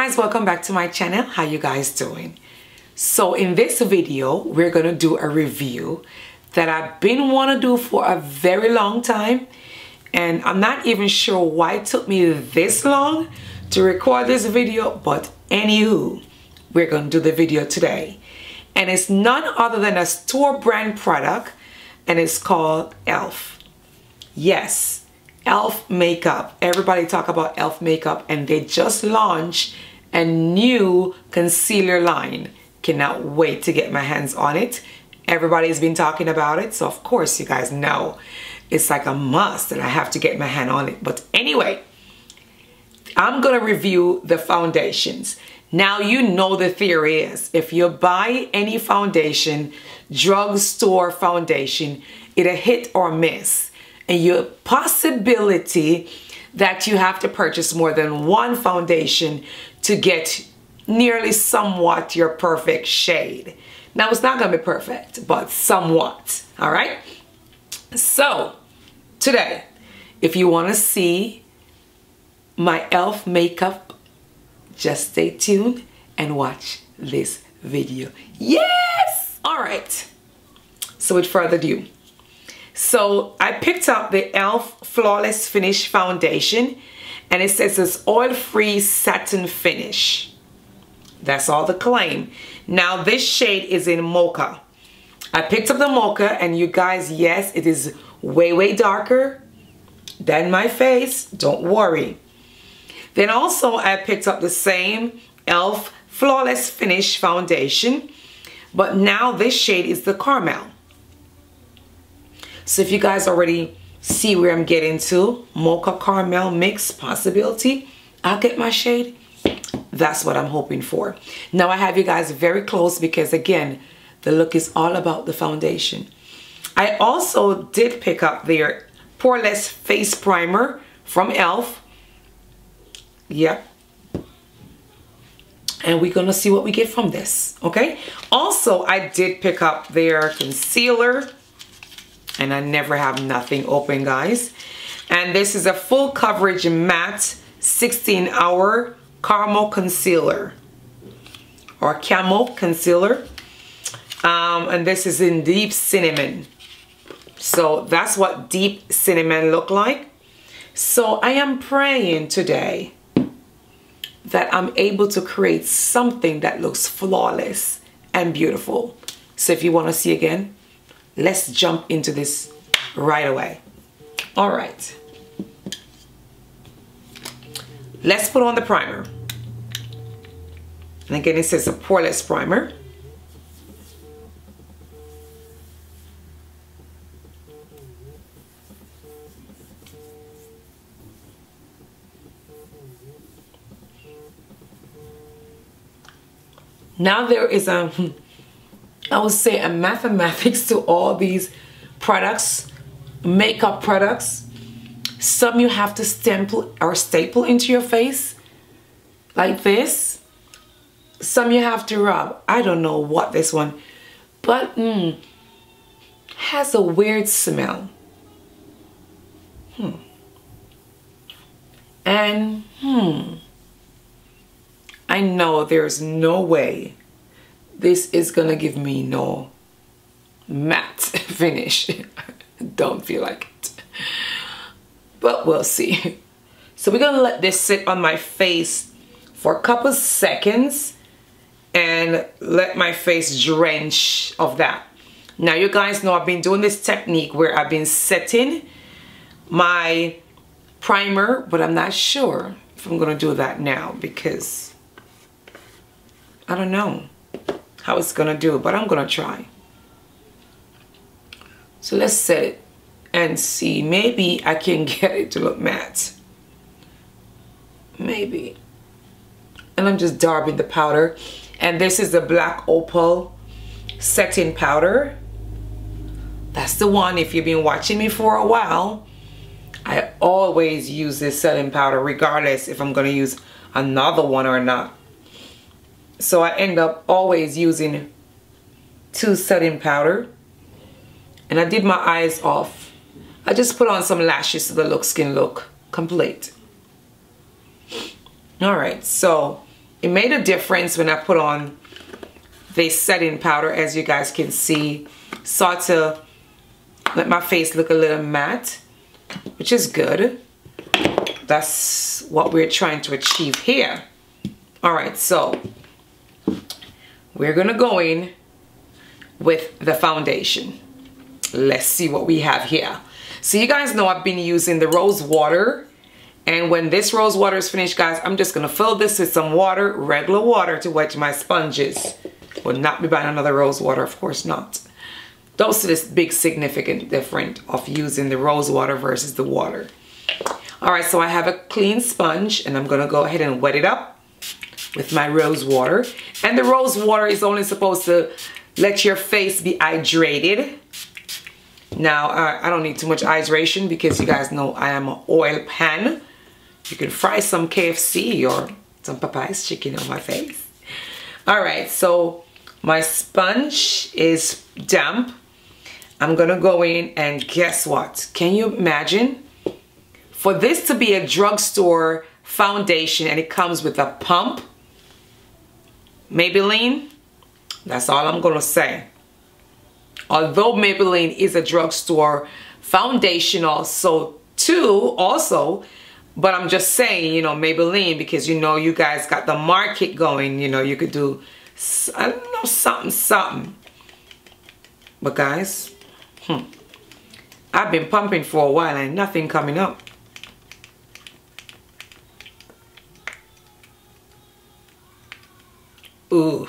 guys, welcome back to my channel. How you guys doing? So in this video we're gonna do a review that I've been wanting to do for a very long time, and I'm not even sure why it took me this long to record this video, but anywho, we're gonna do the video today. And it's none other than a store brand product, and it's called E.L.F. Yes, E.L.F. makeup. Everybody talk about E.L.F. makeup, and they just launched a new concealer line. Cannot wait to get my hands on it. Everybody's been talking about it, so of course you guys know it's like a must and I have to get my hand on it. But anyway, I'm gonna review the foundations. Now, you know the theory is if you buy any foundation, drugstore foundation, it'll hit or miss. And your possibility that you have to purchase more than one foundation to get nearly somewhat your perfect shade. Now, it's not gonna be perfect, but somewhat, all right? So today, if you wanna see my E.L.F. makeup, just stay tuned and watch this video. Yes! All right, so with further ado, so I picked up the E.L.F. Flawless Finish Foundation, and it says it's oil-free satin finish. That's all the claim. Now, this shade is in Mocha. I picked up the Mocha, and you guys, yes, it is way darker than my face. Don't worry. Then also, I picked up the same E.L.F. Flawless Finish Foundation, but now this shade is the Caramel. So if you guys already see where I'm getting to, Mocha Caramel mix possibility, I'll get my shade. That's what I'm hoping for. Now I have you guys very close because again, the look is all about the foundation. I also did pick up their Poreless Face Primer from E.L.F. Yep. And we're gonna see what we get from this, okay? Also, I did pick up their concealer, and I never have nothing open, guys. And this is a full coverage matte 16-hour caramel concealer, or camo concealer. And this is in deep cinnamon. So that's what deep cinnamon look like. So I am praying today that I'm able to create something that looks flawless and beautiful. So if you want to see again, let's jump into this right away. All right. Let's put on the primer. And again, it says a poreless primer. Now there is a, I would say, a mathematics to all these products, makeup products. Some you have to staple into your face like this. Some you have to rub. I don't know what this one, but has a weird smell. And I know there's no way this is gonna give me no matte finish. Don't feel like it, but we'll see. So we're gonna let this sit on my face for a couple seconds and let my face drench of that. Now, you guys know I've been doing this technique where I've been setting my primer, but I'm not sure if I'm gonna do that now because I don't know how it's gonna do, but I'm gonna try. So let's set it and see. Maybe I can get it to look matte. Maybe. And I'm just dabbing the powder. And this is the Black Opal setting powder. That's the one. If you've been watching me for a while, I always use this setting powder regardless if I'm gonna use another one or not. So I end up always using 2 setting powder. And I did my eyes off. I just put on some lashes so the skin look complete. All right, so it made a difference when I put on this setting powder, as you guys can see. Sort to let my face look a little matte, which is good. That's what we're trying to achieve here. All right, so we're gonna go in with the foundation. Let's see what we have here. So you guys know I've been using the rose water, and when this rose water is finished, guys, I'm just gonna fill this with some water, regular water, to wet my sponges. Will not be buying another rose water, of course not. Don't see this big significant difference of using the rose water versus the water. All right, so I have a clean sponge, and I'm gonna go ahead and wet it up with my rose water. And the rose water is only supposed to let your face be hydrated. Now, I don't need too much hydration because you guys know I am an oil pan. You can fry some KFC or some Popeye's chicken on my face. All right, so my sponge is damp. I'm gonna go in and guess what? Can you imagine? For this to be a drugstore foundation and it comes with a pump, Maybelline, that's all I'm gonna say. Although Maybelline is a drugstore foundation also, but I'm just saying, you know, Maybelline, because you know you guys got the market going, you know, you could do, I don't know, something. But guys, I've been pumping for a while and nothing coming up. Ooh,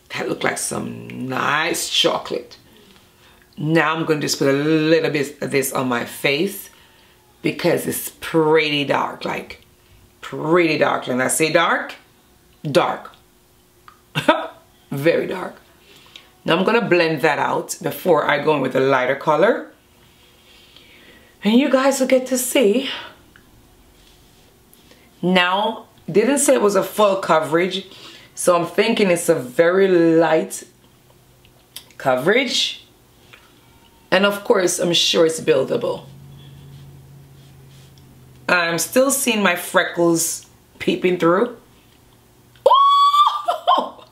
that looked like some nice chocolate. Now I'm going to just put a little bit of this on my face because it's pretty dark, like pretty dark. When I say dark, dark. Very dark. Now I'm going to blend that out before I go in with a lighter color. And you guys will get to see. Now, didn't say it was a full coverage, so I'm thinking it's a very light coverage. And of course, I'm sure it's buildable. I'm still seeing my freckles peeping through. Oh!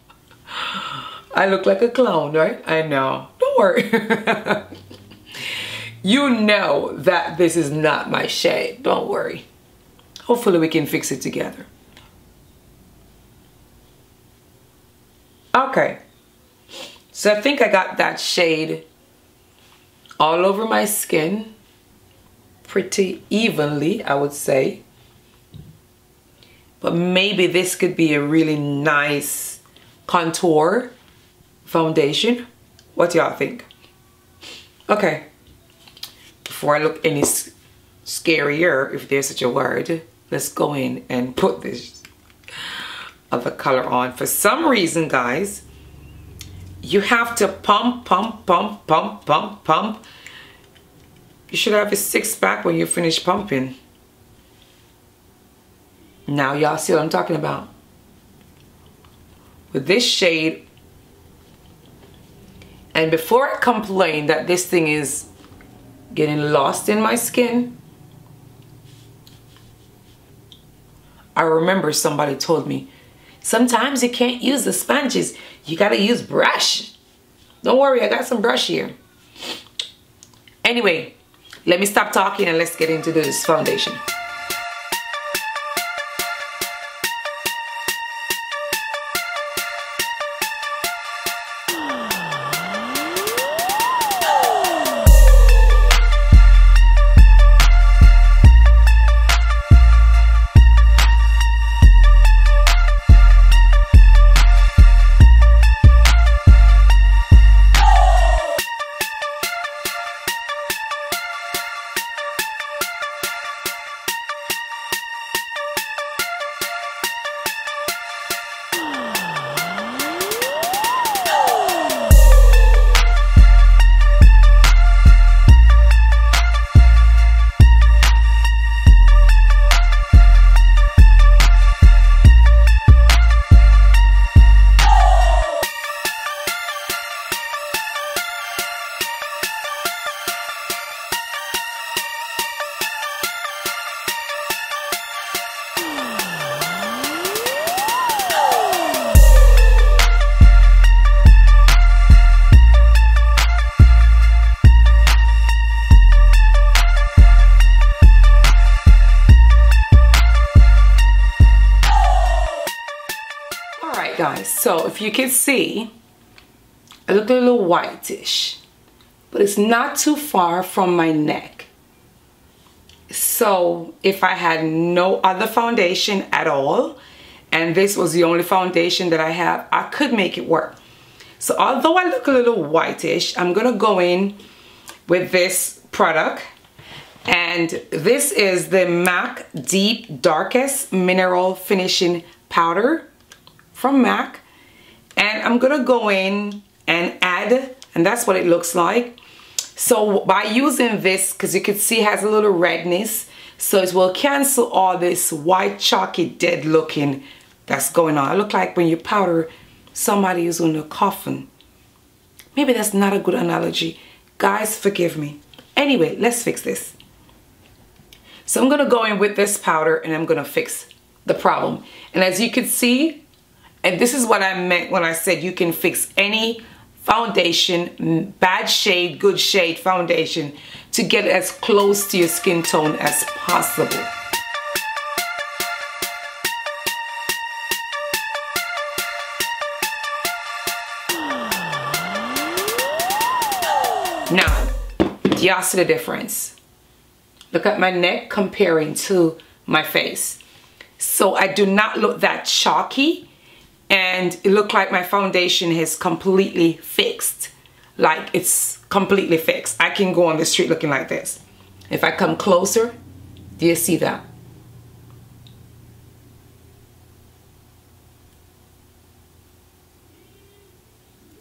I look like a clown, right? I know. Don't worry. You know that this is not my shade. Don't worry. Hopefully we can fix it together. Okay. So I think I got that shade all over my skin pretty evenly, I would say. But maybe this could be a really nice contour foundation. What y'all think? Okay. Before I look any scarier, if there's such a word, let's go in and put this other color on. For some reason, guys, you have to pump. You should have a six-pack when you finish pumping. Now y'all see what I'm talking about. With this shade, and before I complain that this thing is getting lost in my skin, I remember somebody told me, sometimes you can't use the sponges, you gotta use brush. Don't worry, I got some brush here. Anyway, let me stop talking and let's get into this foundation. guys, so if you can see, I look a little whitish, but it's not too far from my neck. So if I had no other foundation at all, and this was the only foundation that I have, I could make it work. So although I look a little whitish, I'm gonna go in with this product, and this is the MAC Deep Darkest Mineral Finishing Powder from MAC, and I'm gonna go in and add, and that's what it looks like. So by using this, because you can see it has a little redness, so it will cancel all this white chalky dead looking that's going on. It look like when you powder somebody who's in a coffin. Maybe that's not a good analogy. Guys, forgive me. Anyway, let's fix this. So I'm gonna go in with this powder and I'm gonna fix the problem. And as you can see, and this is what I meant when I said you can fix any foundation, bad shade, good shade foundation, to get as close to your skin tone as possible. Now, y'all see the difference? Look at my neck comparing to my face. So I do not look that chalky, and it looked like my foundation is completely fixed. Like it's completely fixed. I can go on the street looking like this. If I come closer, do you see that?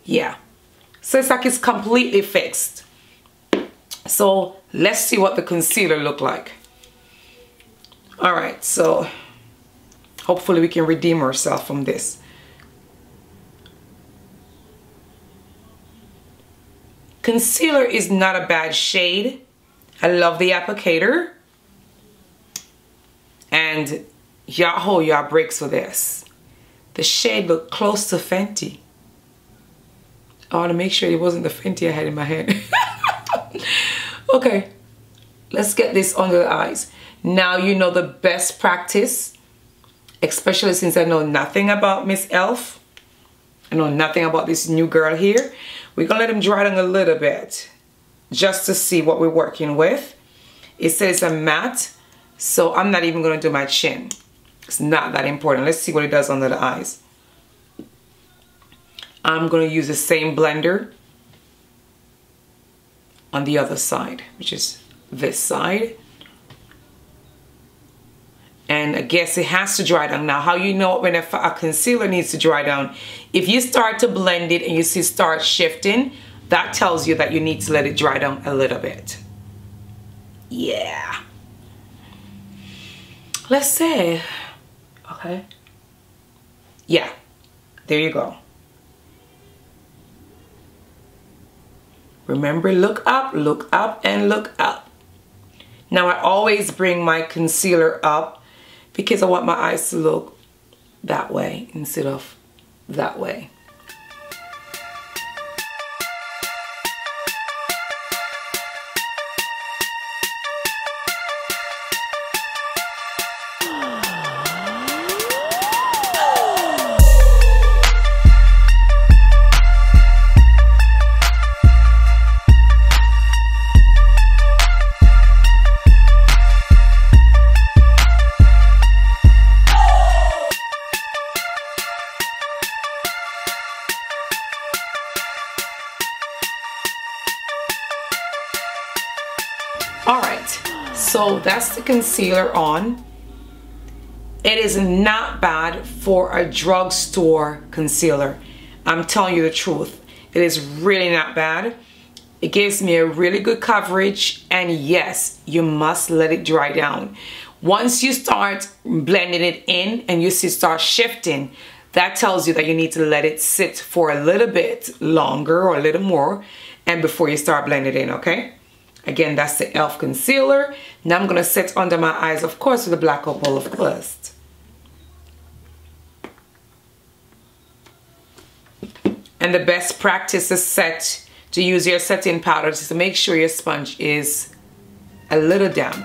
Yeah. So it's like it's completely fixed. So let's see what the concealer look like. All right, so hopefully we can redeem ourselves from this. Concealer is not a bad shade. I love the applicator. And y'all hold y'all breaks for this. The shade looked close to Fenty. I want to make sure it wasn't the Fenty I had in my hand. Okay, let's get this under the eyes. Now you know the best practice, especially since I know nothing about Miss E.L.F. I know nothing about this new girl here. We're gonna let them dry down a little bit just to see what we're working with. It says a matte, so I'm not even gonna do my chin. It's not that important. Let's see what it does under the eyes. I'm gonna use the same blender on the other side, which is this side. And I guess it has to dry down. Now, how you know when a concealer needs to dry down? If you start to blend it and you see start shifting, that tells you that you need to let it dry down a little bit. Yeah. Let's say, okay. Yeah, there you go. Remember, look up, and look up. Now, I always bring my concealer up because I want my eyes to look that way instead of that way. Alright, so that's the concealer on. It is not bad for a drugstore concealer. I'm telling you the truth. It is really not bad. It gives me a really good coverage, and yes, you must let it dry down. Once you start blending it in and you see start shifting, that tells you that you need to let it sit for a little bit longer or a little more, and before you start blending it in, okay? Again, that's the E.L.F. concealer. Now I'm gonna set under my eyes, of course, with the Black Opal of first. And the best practice is to use your setting powder is to make sure your sponge is a little damp.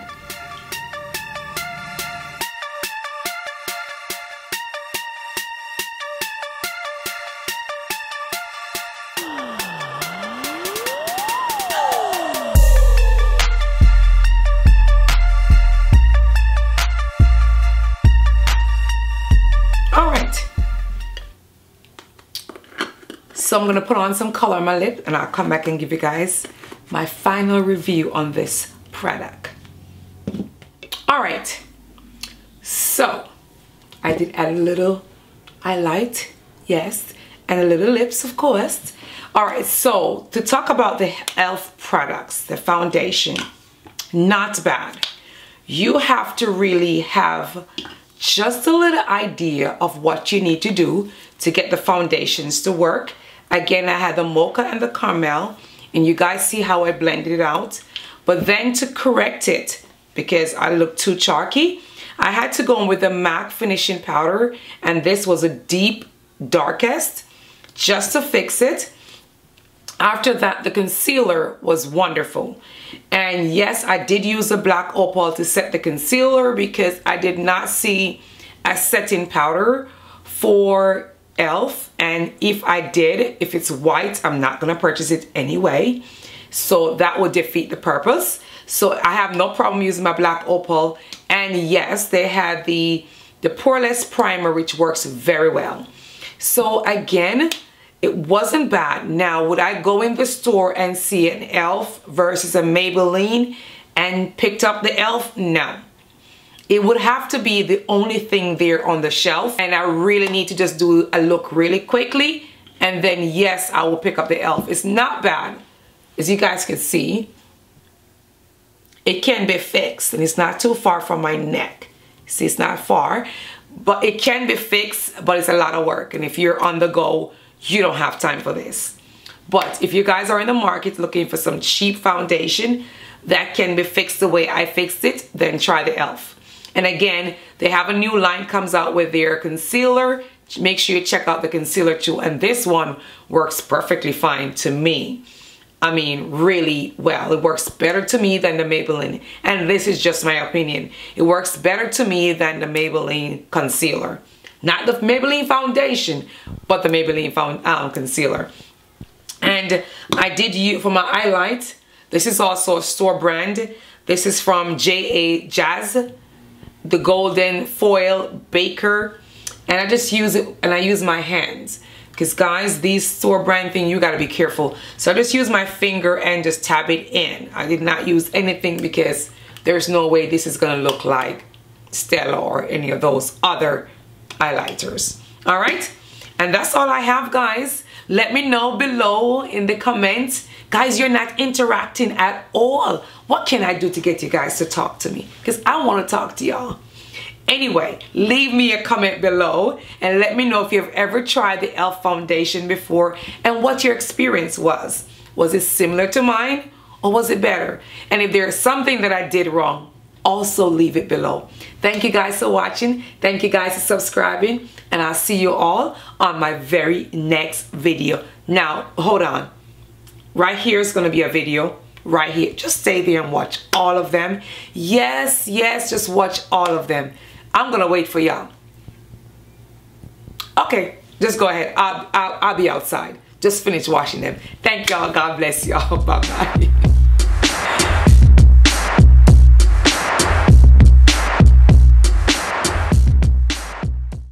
All right. So I'm gonna put on some color on my lip and I'll come back and give you guys my final review on this product. All right. So I did add a little highlight, yes, and a little lips, of course. All right, so to talk about the E.L.F. products, the foundation, not bad. You have to really have just a little idea of what you need to do to get the foundations to work. Again, I had the mocha and the caramel, and you guys see how I blended it out. But then to correct it, because I looked too chalky, I had to go in with the MAC finishing powder, and this was a deep darkest just to fix it. After that, the concealer was wonderful. And yes, I did use a black opal to set the concealer because I did not see a setting powder for E.L.F. And if I did, if it's white, I'm not going to purchase it anyway. So that would defeat the purpose. So I have no problem using my black opal. And yes, they had the poreless primer, which works very well. So again, it wasn't bad. Now, would I go in the store and see an E.L.F. versus a Maybelline and picked up the E.L.F.? No. It would have to be the only thing there on the shelf, and I really need to just do a look really quickly, and then yes, I will pick up the E.L.F. It's not bad. As you guys can see, it can be fixed, and it's not too far from my neck. See, it's not far, but it can be fixed, but it's a lot of work, and if you're on the go, you don't have time for this. But if you guys are in the market looking for some cheap foundation that can be fixed the way I fixed it, then try the E.L.F. And again, they have a new line comes out with their concealer. Make sure you check out the concealer too. And this one works perfectly fine to me. I mean, really well. It works better to me than the Maybelline. And this is just my opinion. It works better to me than the Maybelline concealer. Not the Maybelline foundation, but the Maybelline concealer. And I did use, for my highlight, this is also a store brand. This is from J.A. Jazz, the Golden Foil Baker. And I just use it, and I use my hands. Because guys, these store brand thing, you gotta be careful. So I just use my finger and just tap it in. I did not use anything because there's no way this is gonna look like Stella or any of those other highlighters. All right, and that's all I have, guys. Let me know below in the comments. Guys, you're not interacting at all. What can I do to get you guys to talk to me? Because I want to talk to y'all. Anyway, leave me a comment below and let me know if you've ever tried the E.L.F. foundation before and what your experience was. Was it similar to mine or was it better? And if there's something that I did wrong, also leave it below. Thank you guys for watching. Thank you guys for subscribing. And I'll see you all on my very next video. Now, hold on. Right here is going to be a video. Right here. Just stay there and watch all of them. Yes, yes, just watch all of them. I'm going to wait for y'all. Okay, just go ahead. I'll be outside. Just finish watching them. Thank y'all. God bless y'all. Bye-bye.